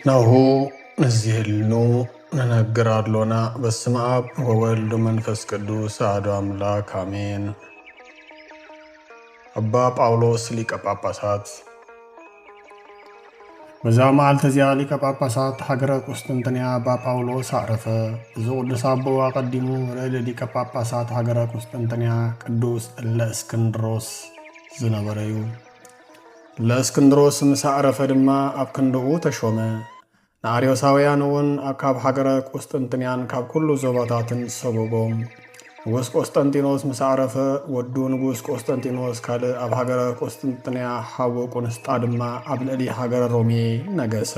ናሁ እዚህሉ ነነግራሎና በስመ አብ ወወልድ መንፈስ ቅዱስ አሐዱ አምላክ አሜን። አባ ጳውሎስ ሊቀ ጳጳሳት። በዛ መዓልተ እዚያ ሊቀ ጳጳሳት ሀገረ ቁስጥንጥንያ አባ ጳውሎስ አረፈ። እዚ ቅዱስ አቦ አቀዲሙ ርዕለ ሊቀ ጳጳሳት ሀገረ ቁስጥንጥንያ ቅዱስ እለእስክንድሮስ ዝነበረ እዩ። ለእስክንድሮስ ምስ አረፈ ድማ ኣብ ክንድኡ ተሾመ። ንአርዮሳውያን እውን ካብ ሃገረ ቁስጥንጥንያን ካብ ኩሉ ዞባታትን ሰጎጎም። ንጉስ ቆስጠንጢኖስ ምስ አረፈ ወዱ ንጉስ ቆስጠንጢኖስ ካልእ ኣብ ሃገረ ቆስጥንጥንያ ሓዊ ቁንስጣ ድማ ኣብ ልዕሊ ሃገረ ሮሜ ነገሰ።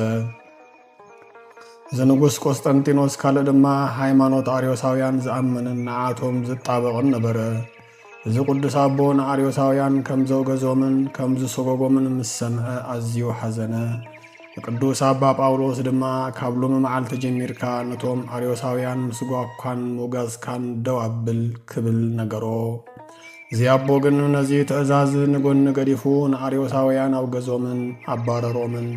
እዚ ንጉስ ቆስጠንጢኖስ ካልእ ድማ ሃይማኖት አርዮሳውያን ዝኣምንን ንዓቶም ዝጣበቕን ነበረ። እዚ ቅዱስ ኣቦ ንአርዮሳውያን ከም ዘውገዞምን ከም ዝሰጎጎምን ምስ ሰምዐ ኣዝዩ ሓዘነ። ንቅዱስ ኣባ ጳውሎስ ድማ ካብ ሎሚ መዓልቲ ጀሚርካ ነቶም አርዮሳውያን ምስጓኳን ምውጋዝካን ደው ኣብል ክብል ነገሮ። እዚ ኣቦ ግን ነዚ ትእዛዝ ንጎኒ ገዲፉ ንአርዮሳውያን ኣውገዞምን ኣባረሮምን።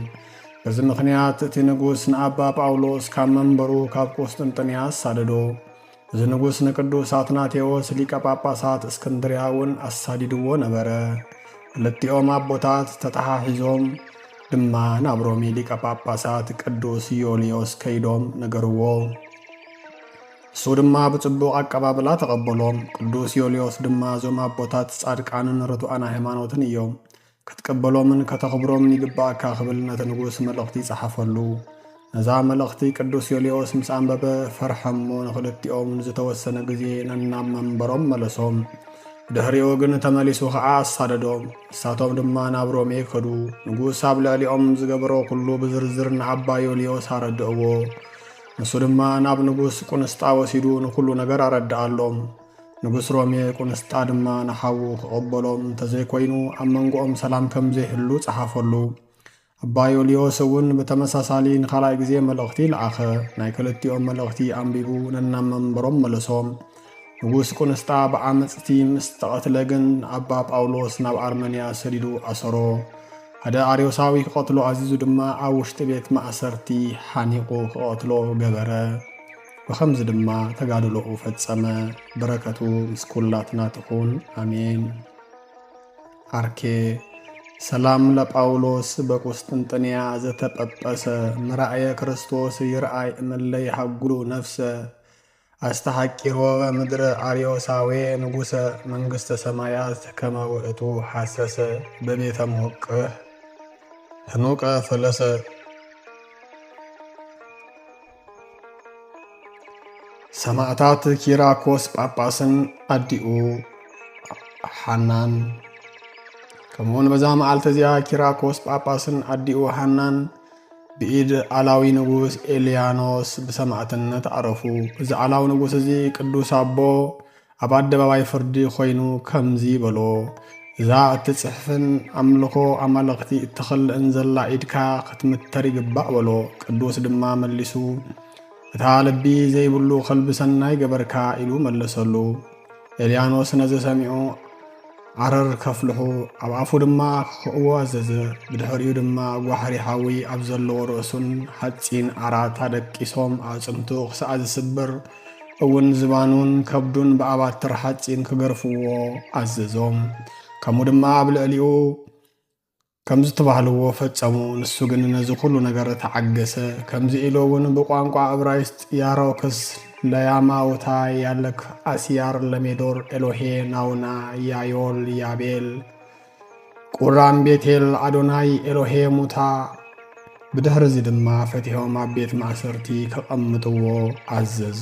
በዚ ምኽንያት እቲ ንጉስ ንኣባ ጳውሎስ ካብ መንበሩ ካብ ቆስጥንጥንያ ኣሳደዶ። እዚ ንጉስ ንቅዱስ አትናቴዎስ ሊቀ ጳጳሳት እስክንድርያ እውን ኣሳዲድዎ ነበረ። ክልቲኦም ኣቦታት ተተሓሒዞም ድማ ናብ ሮሜ ሊቀ ጳጳሳት ቅዱስ ዮልዮስ ከይዶም ነገርዎ። እሱ ድማ ብጽቡቕ ኣቀባብላ ተቐበሎም። ቅዱስ ዮልዮስ ድማ እዞም ኣቦታት ጻድቃንን ርቱዓን ሃይማኖትን እዮም፣ ክትቀበሎምን ከተኽብሮምን ይግባእካ ክብል ነቲ ንጉስ መልእኽቲ ይጸሓፈሉ። ነዛ መልእኽቲ ቅዱስ ዮልዮስ ምስ አንበበ ፈርሐሞ ንኽልቲኦም ዝተወሰነ ግዜ ነናብ መንበሮም መለሶም። ድሕሪኡ ግን ተመሊሱ ኸዓ ኣሳደዶም። ንሳቶም ድማ ናብ ሮሜ ከዱ። ንጉስ ኣብ ልዕሊኦም ዝገበሮ ኩሉ ብዝርዝር ንኣባ ዮልዮስ ኣረድእዎ። ንሱ ድማ ናብ ንጉስ ቁንስጣ ወሲዱ ንኩሉ ነገር ኣረድኣሎም። ንጉስ ሮሜ ቁንስጣ ድማ ንሓዉ ክቕበሎም እንተዘይኮይኑ ኣብ መንጎኦም ሰላም ከም ዘይህሉ ጸሓፈሉ። ኣባ ዮልዮስ እውን ብተመሳሳሊ ንኻልኣይ ግዜ መልእኽቲ ለኣኸ። ናይ ክልቲኦም መልእኽቲ ኣንቢቡ ነናብ መንበሮም መለሶም። ንጉስ ቁንስጣ ብዓመፅቲ ምስ ተቐትለ ግን ኣባ ጳውሎስ ናብ ኣርመንያ ሰዲዱ ኣሰሮ። ሓደ አርዮሳዊ ክቐትሎ ኣዚዙ ድማ ኣብ ውሽጢ ቤት ማእሰርቲ ሓኒቑ ክቐትሎ ገበረ። ብኸምዚ ድማ ተጋድሎኡ ፈጸመ። በረከቱ ምስ ኩላትና ትኹን ኣሜን። ኣርኬ ሰላም ለጳውሎስ በቁስጥንጥንያ ዘተጰጰሰ መራእየ ክርስቶስ ይርአይ እምለይ ሃጉሉ ነፍሰ ኣስተሐቂሮ ምድረ አርዮሳዌ ንጉሰ መንግሥተ ሰማያት ከመ ውእቱ ሓሰሰ በቤተ መወቅህ ህኑቀ ፈለሰ። ሰማዕታት ኪራኮስ ጳጳስን ኣዲኡ ሓናን። ከምኡውን በዛ መዓልቲ እዚኣ ኪራኮስ ጳጳስን ኣዲኡ ሓናን ብኢድ ኣላዊ ንጉስ ኤልያኖስ ብሰማዕትነት አረፉ። እዚ ኣላዊ ንጉስ እዚ ቅዱስ ኣቦ ኣብ ኣደባባይ ፍርዲ ኮይኑ ከምዚ በሎ፣ እዛ እትጽሕፍን ኣምልኾ ኣማለኽቲ እትኽልእን ዘላ ኢድካ ክትምተር ይግባእ በሎ። ቅዱስ ድማ መሊሱ እታ ልቢ ዘይብሉ ኸልቢ ሰናይ ገበርካ ኢሉ መለሰሉ። ኤልያኖስ ነዚ ሰሚዑ ዓረር ከፍልሑ ኣብ ኣፉ ድማ ክኽእዎ ኣዘዘ። ብድሕሪኡ ድማ ጓሕሪ ሓዊ ኣብ ዘለዎ ርእሱን ሓፂን ዓራት ኣደቂሶም ኣጽምቱ ክሳዕ ዝስብር እውን ዝባኑን ከብዱን ብኣባትር ሓፂን ክገርፍዎ ኣዘዞም። ከምኡ ድማ ኣብ ልዕሊኡ ከምዚ ተባህልዎ ፈጸሙ። ንሱ ግን ነዚ ኩሉ ነገር ተዓገሰ። ከምዚ ኢሎ እውን ብቋንቋ ዕብራይስጥ ያሮክስ ለያማውታ ያለክ አስያር ለሜዶር ኤሎሄ ናውና ያዮል ያቤል ቁራን ቤቴል አዶናይ ኤሎሄ ሙታ። ብድሕሪ እዚ ድማ ፈቲሖም ኣብ ቤት ማእሰርቲ ከቐምጥዎ ኣዘዘ።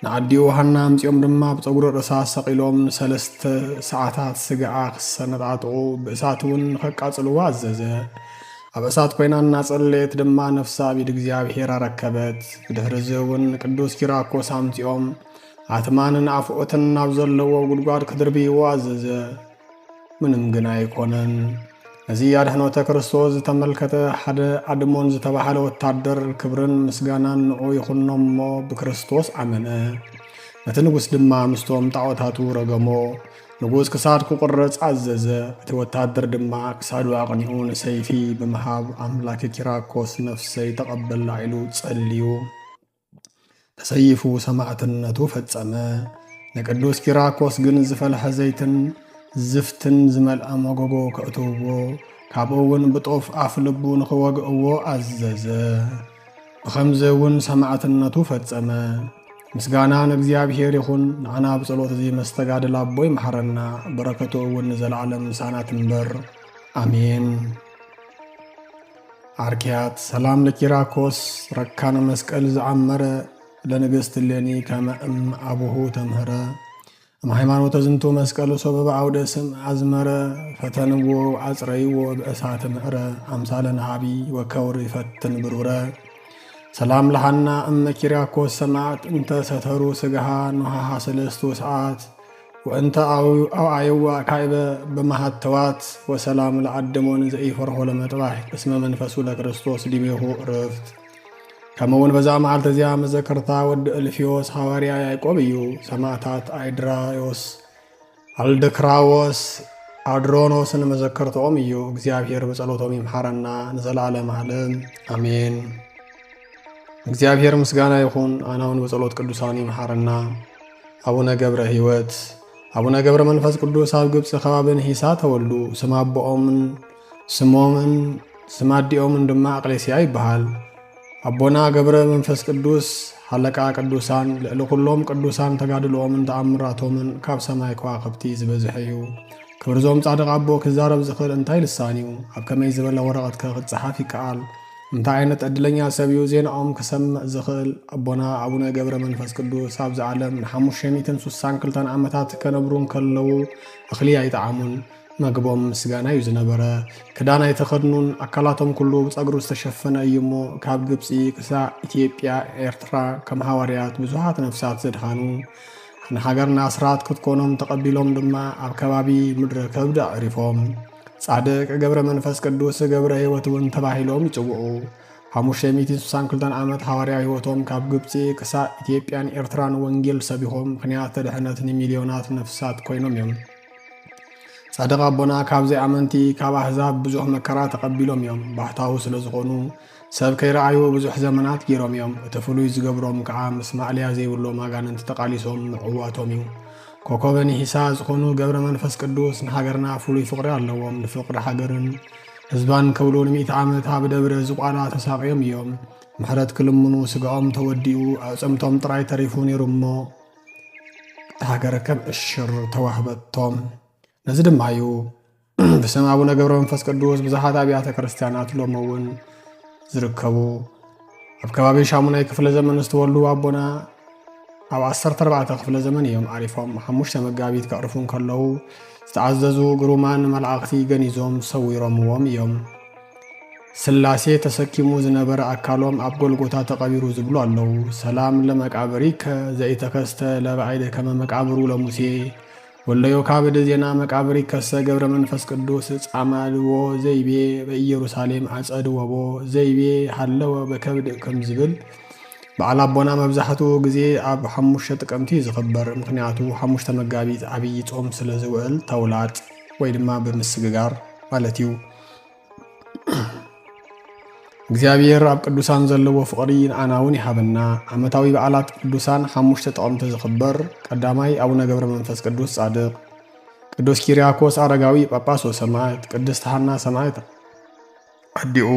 ንኣዲኡ ሓና ኣምፂኦም ድማ ብፀጉሪ ርእሳ ሰቒሎም 3 ሰዓታት ስግኣ ክሰነጣጥቑ ብእሳት እውን ከቃጽልዎ ኣዘዘ። ኣብ እሳት ኮይና እናጸለየት ድማ ነፍሳ ኣብ ኢድ እግዚኣብሔር ኣረከበት። ብድሕሪ እዚ እውን ቅዱስ ኪራኮስ ኣምፂኦም ኣትማንን ኣፍኦትን ናብ ዘለዎ ጉድጓድ ክድርብይዎ ኣዘዘ። ምንም ግን ኣይኮነን። እዚ ኣድሕኖተ ክርስቶስ ዝተመልከተ ሓደ ኣድሞን ዝተባሃለ ወታደር ክብርን ምስጋናን ንዑ ይኹኖም እሞ ብክርስቶስ ኣመነ። ነቲ ንጉስ ድማ ምስቶም ጣዖታቱ ረገሞ። ንጉስ ክሳድ ክቁረጽ አዘዘ። እቲ ወታደር ድማ ክሳዱ አቅኒዑ ንሰይፊ ብምሃብ አምላክ ኪራኮስ ነፍሰይ ተቀበላ ኢሉ ጸልዩ ተሰይፉ ሰማዕትነቱ ፈጸመ። ንቅዱስ ኪራኮስ ግን ዝፈልሐ ዘይትን ዝፍትን ዝመልአ መጎጎ ከእትውዎ ካብኡ እውን ብጦፍ አፍ ልቡ ንኽወግእዎ አዘዘ። ብኸምዚ እውን ሰማዕትነቱ ፈጸመ። ምስጋና ንእግዚአብሔር ይኹን። ንዓና ብጸሎት እዚ መስተጋድል አቦ ይምሐረና። በረከቱ እውን ንዘለዓለም ምሳና ትንበር አሜን። አርኪያት ሰላም ለኪራኮስ ረካነ መስቀል ዝዓመረ ለንግሥት እሌኒ ከመ እም አቡሁ ተምህረ ሃይማኖተ ዝንቱ መስቀል ሶበብ አውደ ስም አዝመረ ፈተንዎ አጽረይዎ በእሳተ ምዕረ አምሳለ ነሃቢ ወከውር ይፈትን ብሩረ ሰላም ለሃና እመ ኪራኮስ ሰማዕት እንተ ሰተሩ ስጋሃ ንሃሃ ሰለስቱ ሰዓት ወእንተ አውዓይዋ ካይበ በመሃተዋት ወሰላም ለዓደሞን ዘኢፈርሆ ለመጥባሕ እስመ መንፈሱ ለክርስቶስ ዲቤሁ ዕረፍት ከመውን በዛ መዓልተ እዚያ መዘከርታ ወዲ እልፊዮስ ሐዋርያ ያዕቆብ እዩ። ሰማዕታት አይድራዮስ አልድክራዎስ አድሮኖስን መዘከርቶኦም እዩ። እግዚአብሔር በጸሎቶም ይምሐረና ንዘላለም ዓለም አሜን። እግዚአብሔር ምስጋና ይኹን። አናውን በጸሎት ቅዱሳን ይምሐረና። አቡነ ገብረ ሕይወት አቡነ ገብረ መንፈስ ቅዱስ ኣብ ግብፂ ከባብን ሂሳ ተወልዱ። ስም አቦኦምን ስሞምን ስም አዲኦምን ድማ አቅሌስያ ይበሃል። አቦና ገብረ መንፈስ ቅዱስ ሃለቃ ቅዱሳን ልዕሊ ኩሎም ቅዱሳን ተጋድሎኦምን ተኣምራቶምን ካብ ሰማይ ከዋኽብቲ ዝበዝሐ እዩ። ክብርዞም ጻድቕ አቦ ክዛረብ ዝኽእል እንታይ ልሳን እዩ? ኣብ ከመይ ዝበለ ወረቐት ክጽሓፍ ይከኣል? እንታይ ዓይነት ዕድለኛ ሰብ እዩ ዜናኦም ክሰምዕ ዝኽእል? አቦና አቡነ ገብረ መንፈስ ቅዱስ ኣብዚ ዓለም ን562 ዓመታት ከነብሩን ከለዉ እኽሊ ኣይጠዓሙን። መግቦም ምስጋና እዩ ዝነበረ። ክዳን ኣይተኸድኑን። አካላቶም ኩሉ ብጸጉሩ ዝተሸፈነ እዩ እሞ ካብ ግብፂ ክሳብ ኢትዮጵያ ኤርትራ ከም ሃዋርያት ብዙሓት ነፍሳት ዘድሃኑ ንሃገርና ኣስራት ክትኮኖም ተቐቢሎም ድማ ኣብ ከባቢ ምድረ ከብዲ ኣዕሪፎም ጻድቅ ገብረ መንፈስ ቅዱስ ገብረ ሕይወት እውን ተባሂሎም ይጽውዑ። 562 ዓመት ሃዋርያ ሕይወቶም ካብ ግብፂ ክሳብ ኢትዮጵያን ኤርትራን ወንጌል ሰቢኾም ምኽንያት ድሕነት ንሚልዮናት ነፍሳት ኮይኖም እዮም። ጻድቕ አቦና ካብ ዘይኣመንቲ ካብ ኣሕዛብ ብዙሕ መከራ ተቐቢሎም እዮም። ባህታዊ ስለ ዝኾኑ ሰብ ከይረኣዩ ብዙሕ ዘመናት ገይሮም እዮም። እቲ ፍሉይ ዝገብሮም ከዓ ምስ ማዕልያ ዘይብሎም ኣጋንንቲ ተቓሊሶም ምዕዋቶም እዩ። ኮከበን ሂሳ ዝኾኑ ገብረ መንፈስ ቅዱስ ንሃገርና ፍሉይ ፍቕሪ ኣለዎም። ንፍቕሪ ሃገርን ህዝባን ክብሉ ን100 ዓመት ኣብ ደብረ ዝቋላ ተሳቒዮም እዮም። ምሕረት ክልምኑ ስጋኦም ተወዲኡ ኣዕፅምቶም ጥራይ ተሪፉ ነይሩ እሞ ሃገር ከም ዕሽር ተዋህበቶም። ነዚ ድማ እዩ ብስም አቡነ ገብረ መንፈስ ቅዱስ ብዙሓት ኣብያተ ክርስቲያናት ሎሚ እውን ዝርከቡ። ኣብ ከባቢ 8 ክፍለ ዘመን ዝተወልዱ አቦና ኣብ 14 ክፍለ ዘመን እዮም ዓሪፎም። 5 መጋቢት ከዕርፉን ከለዉ ዝተዓዘዙ ግሩማን መላእኽቲ ገኒዞም ሰዊሮምዎም እዮም። ስላሴ ተሰኪሙ ዝነበረ አካሎም ኣብ ጎልጎታ ተቐቢሩ ዝብሉ ኣለዉ። ሰላም ለመቃብሪከ ዘኢተከስተ ለባዕደ ከመ መቃብሩ ለሙሴ ወለዮ ካብድ ዜና መቃብሪ ከሰ ገብረ መንፈስ ቅዱስ ጻማልዎ ዘይቤ በኢየሩሳሌም አጸድወቦ ዘይቤ ሃለወ በከብድ ከም ዝብል በዓል አቦና መብዛሕትኡ ግዜ ኣብ 5 ጥቅምቲ ዝኽበር። ምክንያቱ 5 መጋቢት ዓብይ ጾም ስለ ዝውዕል ተውላጥ ወይ ድማ ብምስግጋር ማለት እዩ። እግዚአብሔር ኣብ ቅዱሳን ዘለዎ ፍቕሪ ንዓና እውን ይሃበና። ዓመታዊ በዓላት ቅዱሳን 5 ጥቅምቲ ዝኽበር ቀዳማይ አቡነ ገብረ መንፈስ ቅዱስ ጻድቕ፣ ቅዱስ ኪርያኮስ አረጋዊ ጳጳስ ወሰማዕት፣ ቅድስት ሐና ሰማዕት አዲኡ፣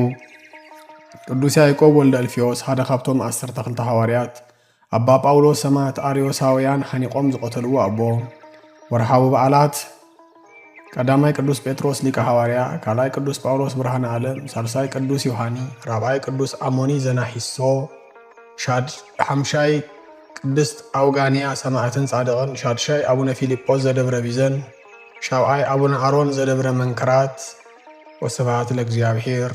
ቅዱስ ያዕቆብ ወልደ እልፊዮስ ሓደ ካብቶም 12 ሐዋርያት፣ አባ ጳውሎስ ሰማዕት አርዮሳውያን ሓኒቆም ዝቆተልዎ አቦ። ወርሓዊ በዓላት ቀዳማይ ቅዱስ ጴጥሮስ ሊቀ ሐዋርያ፣ ካልኣይ ቅዱስ ጳውሎስ ብርሃነ ዓለም፣ ሳልሳይ ቅዱስ ዮሐኒ፣ ራብዓይ ቅዱስ አሞኒ ዘናሂሶ፣ ሓምሻይ ቅድስት አውጋንያ ሰማዕትን ጻድቕን፣ ሻድሻይ አቡነ ፊልጶስ ዘደብረ ቢዘን፣ ሻብዓይ አቡነ አሮን ዘደብረ መንክራት። ወስብሐት ለእግዚአብሔር።